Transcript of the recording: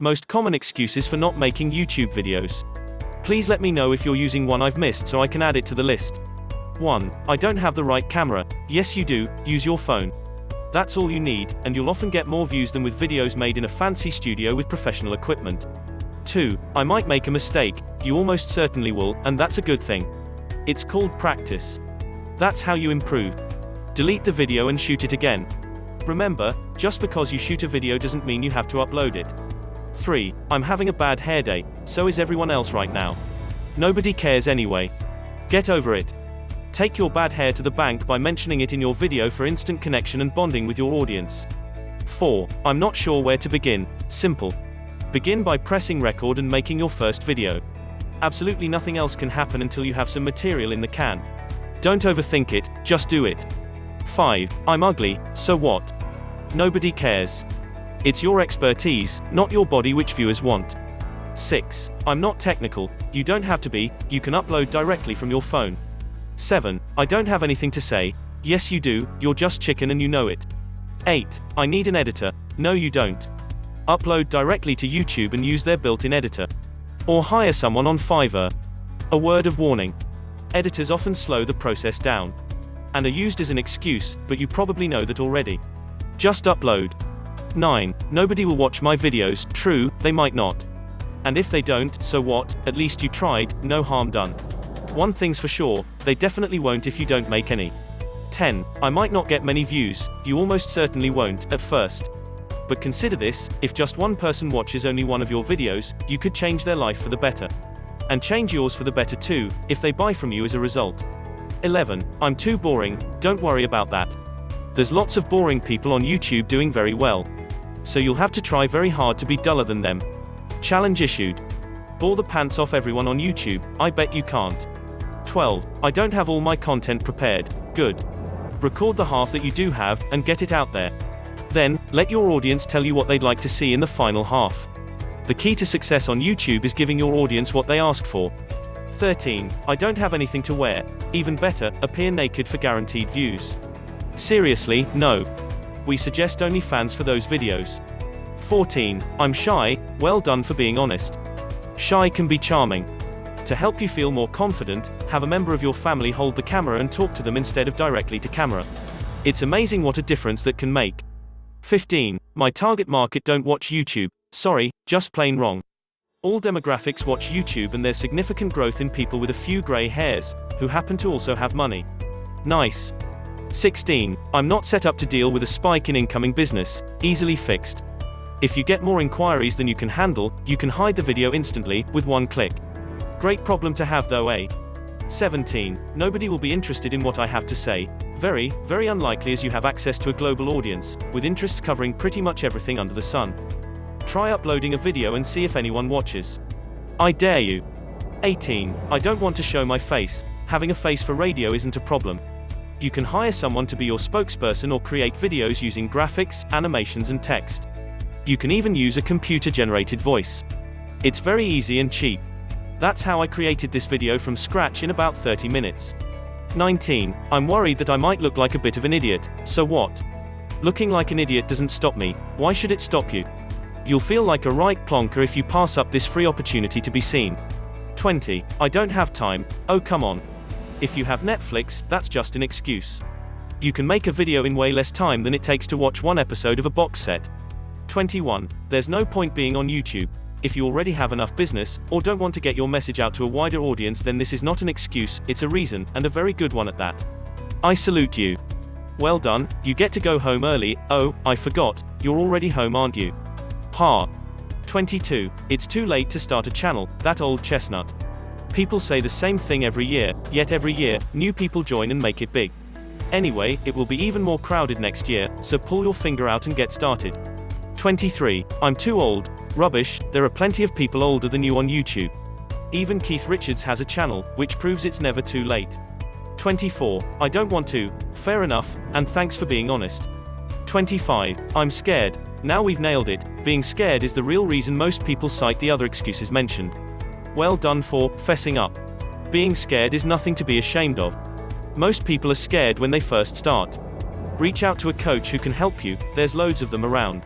Most common excuses for not making YouTube videos. Please let me know if you're using one I've missed so I can add it to the list. 1. I don't have the right camera. Yes you do, use your phone. That's all you need, and you'll often get more views than with videos made in a fancy studio with professional equipment. 2. I might make a mistake. You almost certainly will, and that's a good thing. It's called practice. That's how you improve. Delete the video and shoot it again. Remember, just because you shoot a video doesn't mean you have to upload it. 3. I'm having a bad hair day, so is everyone else right now. Nobody cares anyway. Get over it. Take your bad hair to the bank by mentioning it in your video for instant connection and bonding with your audience. 4. I'm not sure where to begin. Simple. Begin by pressing record and making your first video. Absolutely nothing else can happen until you have some material in the can. Don't overthink it, just do it. 5. I'm ugly, so what? Nobody cares. It's your expertise, not your body which viewers want. 6. I'm not technical. You don't have to be, you can upload directly from your phone. 7. I don't have anything to say. Yes you do, you're just chicken and you know it. 8. I need an editor. No you don't. Upload directly to YouTube and use their built-in editor. Or hire someone on Fiverr. A word of warning. Editors often slow the process down. And are used as an excuse, but you probably know that already. Just upload. 9. Nobody will watch my videos. True, they might not. And if they don't, so what, at least you tried, no harm done. One thing's for sure, they definitely won't if you don't make any. 10. I might not get many views, you almost certainly won't, at first. But consider this, if just one person watches only one of your videos, you could change their life for the better. And change yours for the better too, if they buy from you as a result. 11. I'm too boring. Don't worry about that. There's lots of boring people on YouTube doing very well. So you'll have to try very hard to be duller than them. Challenge issued. Bore the pants off everyone on YouTube. I bet you can't. 12. I don't have all my content prepared. Good. Record the half that you do have, and get it out there. Then, let your audience tell you what they'd like to see in the final half. The key to success on YouTube is giving your audience what they ask for. 13. I don't have anything to wear. Even better, appear naked for guaranteed views. Seriously, no. We suggest only fans for those videos. 14. I'm shy. Well done for being honest. Shy can be charming. To help you feel more confident, have a member of your family hold the camera and talk to them instead of directly to camera. It's amazing what a difference that can make. 15. My target market don't watch YouTube. Sorry, just plain wrong. All demographics watch YouTube and there's significant growth in people with a few grey hairs, who happen to also have money. Nice. 16. I'm not set up to deal with a spike in incoming business. Easily fixed. If you get more inquiries than you can handle, you can hide the video instantly, with one click. Great problem to have though, eh? 17. Nobody will be interested in what I have to say. Very, very unlikely as you have access to a global audience, with interests covering pretty much everything under the sun. Try uploading a video and see if anyone watches. I dare you. 18. I don't want to show my face. Having a face for radio isn't a problem. You can hire someone to be your spokesperson or create videos using graphics, animations and text. You can even use a computer-generated voice. It's very easy and cheap. That's how I created this video from scratch in about 30 minutes. 19. I'm worried that I might look like a bit of an idiot. So what? Looking like an idiot doesn't stop me. Why should it stop you? You'll feel like a right plonker if you pass up this free opportunity to be seen. 20. I don't have time. Oh come on. If you have Netflix, that's just an excuse. You can make a video in way less time than it takes to watch one episode of a box set. 21. There's no point being on YouTube. If you already have enough business, or don't want to get your message out to a wider audience, then this is not an excuse, it's a reason, and a very good one at that. I salute you. Well done, you get to go home early. Oh, I forgot, you're already home aren't you? Ha. 22. It's too late to start a channel, that old chestnut. People say the same thing every year, yet every year, new people join and make it big. Anyway, it will be even more crowded next year, so pull your finger out and get started. 23. I'm too old. Rubbish, there are plenty of people older than you on YouTube. Even Keith Richards has a channel, which proves it's never too late. 24. I don't want to. Fair enough, and thanks for being honest. 25. I'm scared. Now we've nailed it. Being scared is the real reason most people cite the other excuses mentioned. Well done for fessing up. Being scared is nothing to be ashamed of. Most people are scared when they first start. Reach out to a coach who can help you, there's loads of them around.